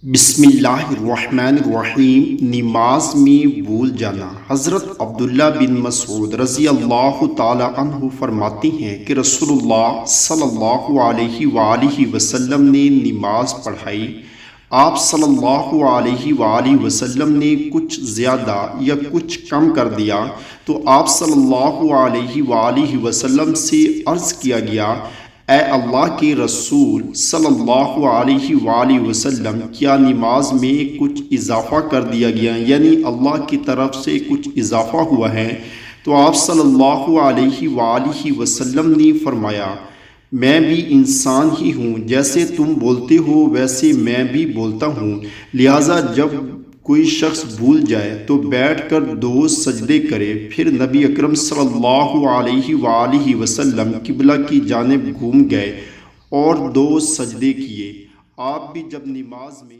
بسم اللہ الرحمن الرحیم۔ نماز میں بھول جانا۔ حضرت عبداللہ بن مسعود رضی اللہ تعالی عنہ فرماتے ہیں کہ رسول اللہ صلی اللہ علیہ وآلہ وسلم نے نماز پڑھائی۔ آپ صلی اللہ علیہ وآلہ وسلم نے کچھ زیادہ یا کچھ کم کر دیا تو آپ صلی اللہ علیہ وآلہ وسلم سے عرض کیا گیا، اے اللہ کے رسول صلی اللہ علیہ وآلہ وسلم، کیا نماز میں کچھ اضافہ کر دیا گیا، یعنی اللہ کی طرف سے کچھ اضافہ ہوا ہے؟ تو آپ صلی اللہ علیہ وآلہ وسلم نے فرمایا، میں بھی انسان ہی ہوں، جیسے تم بولتے ہو ویسے میں بھی بولتا ہوں، لہٰذا جب کوئی شخص بھول جائے تو بیٹھ کر 2 سجدے کرے۔ پھر نبی اکرم صلی اللہ علیہ وآلہ وسلم قبلہ کی جانب گھوم گئے اور 2 سجدے کیے۔ آپ بھی جب نماز میں